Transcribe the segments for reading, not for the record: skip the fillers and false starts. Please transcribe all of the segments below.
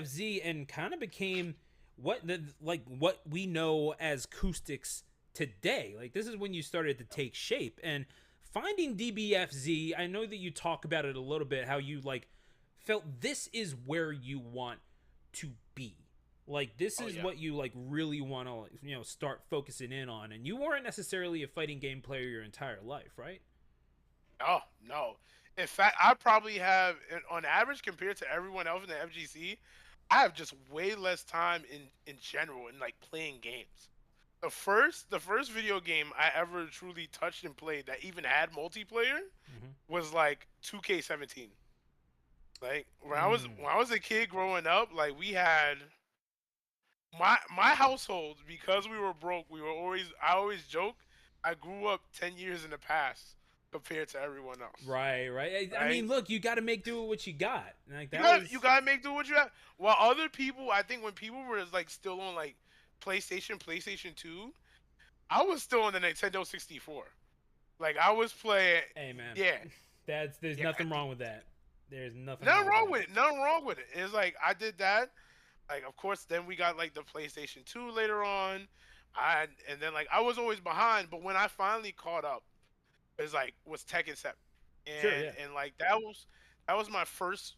DBFZ and kind of became what we know as Koustics today. Like this is when you started to take shape. And finding DBFZ, I know that you talk about it a little bit, how you like felt this is where you want to be. Like this is what you like really want to start focusing in on. And you weren't necessarily a fighting game player your entire life, right? Oh no. In fact, I probably have, on average, compared to everyone else in the FGC, I have just way less time in general in like playing games. The first video game I ever truly touched and played that even had multiplayer Mm-hmm. was like 2K17. Like Mm. when I was a kid growing up, like we had my household, because we were broke. I always joke I grew up 10 years in the past compared to everyone else. Right, right. I Right? mean, look, you got to make do with what you got. Like You that got you was. gotta make do what you have. While other people, I think when people were like still on like PlayStation 2, I was still on the Nintendo 64. Like I was playing, Hey, man, yeah, there's yeah, nothing wrong with that. There's nothing wrong nothing with wrong that. with it. Nothing wrong with it. It's like I did that. Like of course, then we got like the PlayStation 2 later on. And then like I was always behind, but when I finally caught up, it's like was Tekken 7, Sure, yeah. and like that was my first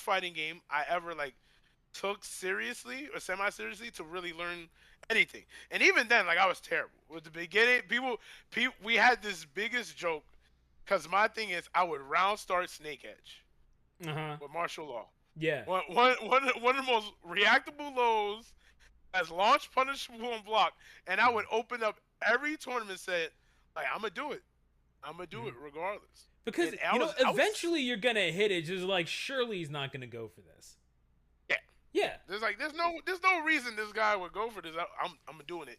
fighting game I ever like took seriously or semi seriously to really learn anything. And even then, like I was terrible with the beginning. We had this biggest joke because my thing is I would round start Snake Edge Uh huh. with martial law. Yeah. One of the most reactable lows as launch punishable and block, and I would open up every tournament set like I'm gonna do it. I'm gonna do Mm-hmm. it regardless. Because And I was eventually you're gonna hit it. Just like surely he's not gonna go for this. yeah. Yeah. There's no reason this guy would go for this. I'm doing it.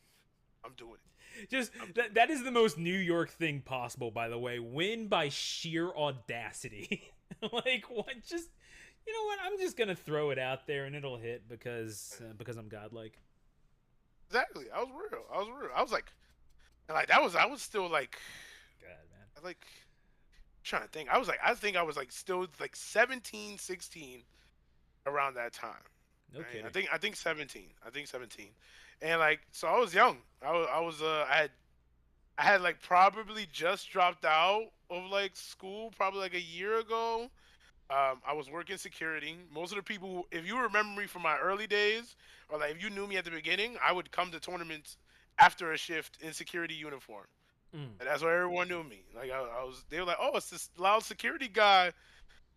I'm doing it. Just I'm doing that is the most New York thing possible, by the way. Win by sheer audacity. Like what? Just you know what? I'm just gonna throw it out there and it'll hit because I'm godlike. Exactly. I was real. I was like, and like that was I was still like, God, man. like trying to think. I think I was like still like 17, 16 around that time. No Right? kidding. I think 17. I think 17. And like so I was young. I was I had like probably just dropped out of like school probably like a year ago. I was working security. Most of the people, if you remember me from my early days, or like if you knew me at the beginning, I would come to tournaments after a shift in security uniform, Mm. and that's where everyone knew me. Like I was, they were like, "Oh, it's this loud security guy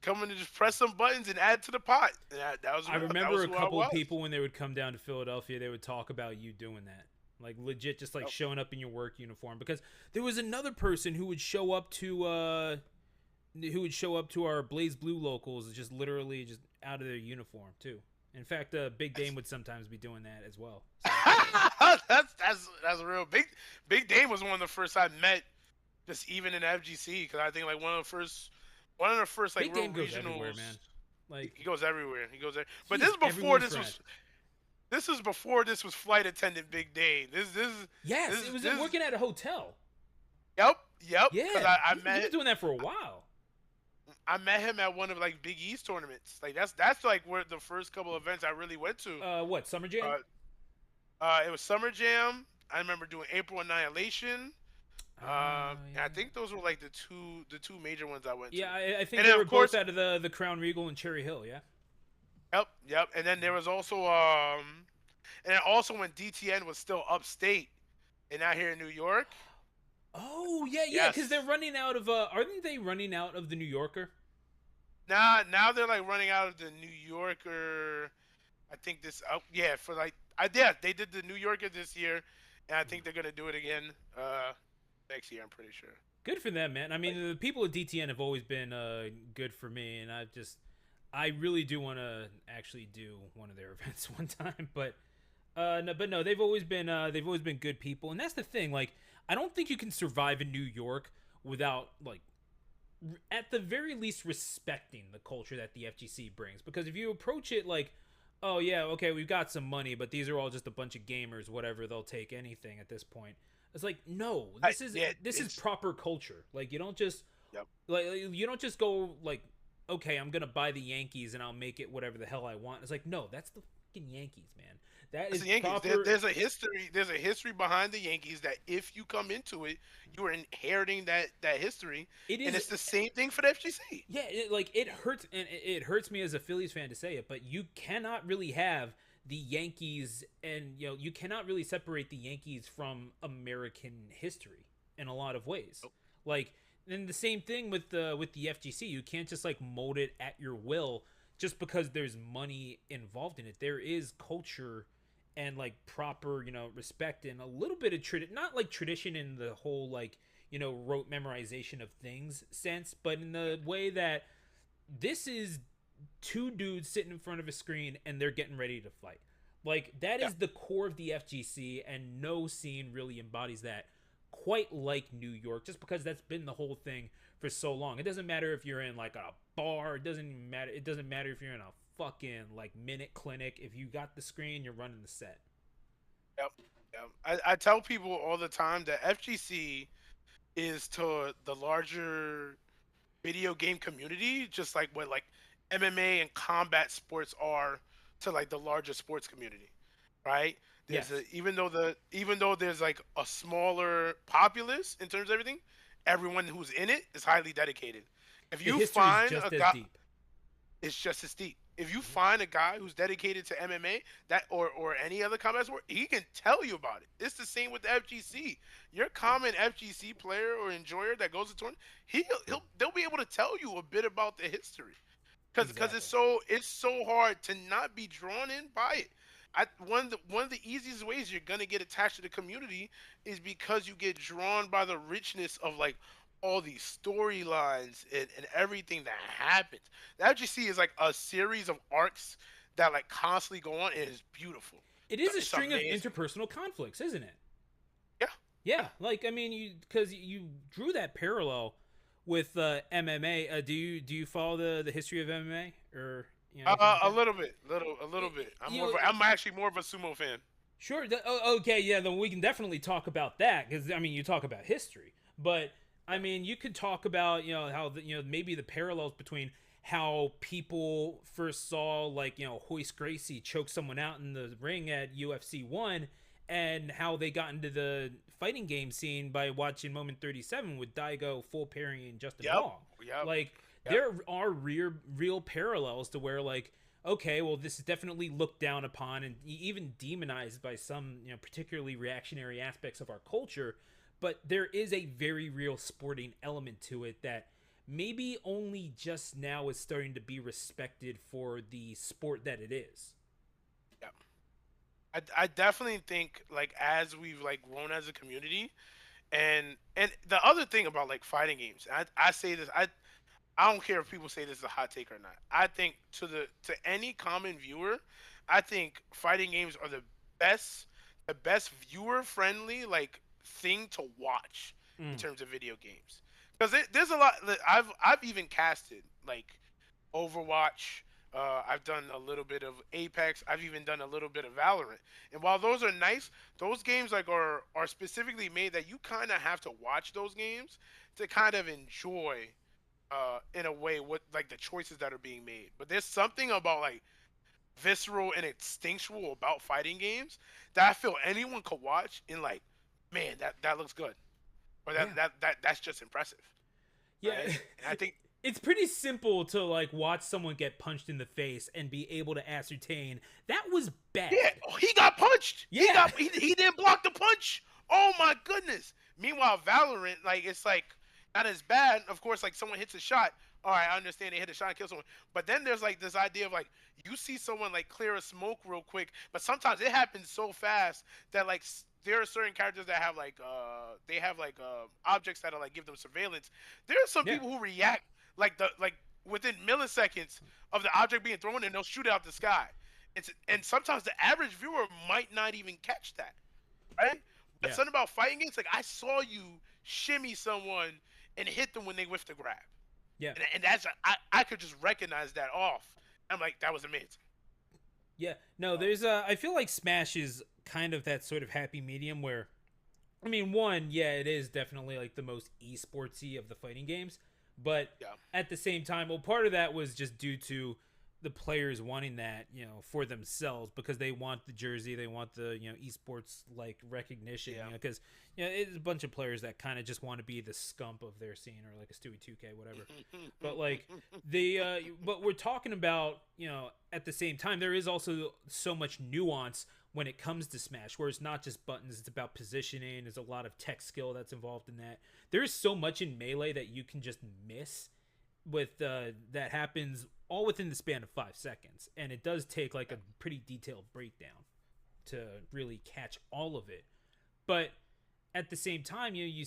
coming to just press some buttons and add to the pot." And that was I real. That remember was a who I couple of was. people when they would come down to Philadelphia, they would talk about you doing that. Like legit just like Yep. showing up in your work uniform because there was another person who would show up to our Blaze Blue locals just literally just out of their uniform too. In fact, Big Dame would sometimes be doing that as well. So That's real. Big Dame was one of the first I met, just even in FGC, because I think like one of the first like Big real Dame goes everywhere, regionals. man. Like He goes everywhere. He goes there. But he is everyone's friend. this was before this was flight attendant Big Dame. Yes, it was this working at a hotel. yep. Because Yeah, he was met doing that for a while. I met him at one of like Big East tournaments. Like that's like where the first couple events I really went to. What Summer Jam? Uh, it was Summer Jam. I remember doing April Annihilation. Oh And I yeah. think those were like the two major ones I went to. Yeah, I think And they then were of both course, out of the Crown Regal and Cherry Hill. Yeah. yep. And then there was also and then also when DTN was still upstate and not here in New York. Oh yeah, yeah, because they're Yes. running out of. Aren't they running out of the New Yorker? Now they're like running out of the New Yorker. I think this yeah, for like I yeah, they did the New Yorker this year and I think they're gonna do it again next year, I'm pretty sure. Good for them, man. I mean, Like, the people at DTN have always been good for me, and I really do want to actually do one of their events one time. But no, they've always been good people, and that's the thing. Like, I don't think you can survive in New York without like at the very least respecting the culture that the FGC brings. Because if you approach it like, oh yeah, okay, we've got some money, but these are all just a bunch of gamers, whatever, they'll take anything at this point. It's like, no, yeah, this is it's proper culture. Like you don't just yep. like you don't just go like okay, I'm gonna buy the Yankees and I'll make it whatever the hell I want. It's like, no, that's the fucking Yankees, man. That It's is the Yankees. proper. There's a history. There's a history behind the Yankees that if you come into it, you are inheriting that history, It and is. it's the same thing for the FGC. Yeah, it hurts, and it hurts me as a Phillies fan to say it, but you cannot really have the Yankees, and you cannot really separate the Yankees from American history in a lot of ways. Nope. Like, and the same thing with the FGC. You can't just like mold it at your will just because there's money involved in it. There is culture and like proper respect and a little bit of not like tradition in the whole like rote memorization of things sense, but in the way that this is two dudes sitting in front of a screen and they're getting ready to fight. Like that Yeah. is the core of the FGC, and no scene really embodies that quite like New York, just because that's been the whole thing for so long. It doesn't matter if you're in like a bar, it doesn't even matter. It doesn't matter if you're in a fucking like minute clinic. If you got the screen, you're running the set. Yep. Yep. I tell people all the time that FGC is to the larger video game community, just like what like MMA and combat sports are to like the larger sports community, right? There's a Yes, even though there's like a smaller populace in terms of everything, everyone who's in it is highly dedicated. If the you history is find just a as guy, deep. it's just as deep. If you Mhm. find a guy who's dedicated to MMA that or any other combat sport, he can tell you about it. It's the same with the FGC. Your common FGC player or enjoyer that goes to tournament, they'll be able to tell you a bit about the history because Exactly. it's so hard to not be drawn in by it. One of the easiest ways you're gonna get attached to the community is because you get drawn by the richness of like all these storylines and everything that happens. The FGC is like a series of arcs that like constantly go on, and it's beautiful. It is a It's string of amazing. interpersonal conflicts, isn't it? Yeah, yeah. Yeah, like I mean, because you drew that parallel with MMA. Do you follow the history of MMA or anything like A that? little bit, a little Y- bit. You know, I'm actually more of a sumo fan. sure. Okay, yeah. Then we can definitely talk about that because I mean, you talk about history, but I mean, you could talk about how maybe the parallels between how people first saw like Hoist Gracie choke someone out in the ring at UFC one, and how they got into the fighting game scene by watching Moment 37 with Daigo full parrying and Justin Yep, Wong. yep, Like yep. there are real parallels to where like okay, well, this is definitely looked down upon and even demonized by some, particularly reactionary aspects of our culture. But there is a very real sporting element to it that maybe only just now is starting to be respected for the sport that it is. Yeah. I definitely think like as we've like grown as a community and the other thing about like fighting games, I say this, I don't care if people say this is a hot take or not. I think to any common viewer, I think fighting games are the best viewer friendly like thing to watch in Mm. terms of video games. Because there's a lot that I've even casted like Overwatch. I've done a little bit of Apex. I've even done a little bit of Valorant. And while those are nice, those games like are specifically made that you kind of have to watch those games to kind of enjoy in a way what like the choices that are being made. But there's something about like visceral and instinctual about fighting games that I feel anyone could watch and like, man, that looks good, or Yeah. that's just impressive, Yeah. right? And I think It's pretty simple to like watch someone get punched in the face and be able to ascertain that was yeah, bad. oh, he got punched. Yeah. He didn't block the punch. Oh my goodness. Meanwhile, Valorant, like it's like not as bad. Of course, like someone hits a shot. All right, I understand they hit a shot and kill someone. But then there's like this idea of like you see someone like clear a smoke real quick, but sometimes it happens so fast that like there are certain characters that have like they have like objects that are like give them surveillance. There are some Yeah. people who react like within milliseconds of the object being thrown and they'll shoot out the sky. And sometimes the average viewer might not even catch that, right? But Yeah. something about fighting games, like I saw you shimmy someone and hit them when they whiffed the grab, Yeah. and that's I could just recognize that off. I'm like that was amazing. Yeah. No, there's I feel like Smash is kind of that sort of happy medium where I mean, one, yeah, it is definitely like the most esportsy of the fighting games, But Yeah. at the same time, well, part of that was just due to the players wanting that, for themselves, because they want the jersey, they want the, esports like recognition, Yeah. because it's a bunch of players that kind of just want to be the scump of their scene, or like a Stewie 2K, whatever. But like but we're talking about, at the same time, there is also so much nuance when it comes to Smash, where it's not just buttons, it's about positioning. There's a lot of tech skill that's involved in that. There is so much in Melee that you can just miss with that happens all within the span of 5 seconds, and it does take like a pretty detailed breakdown to really catch all of it. But at the same time, you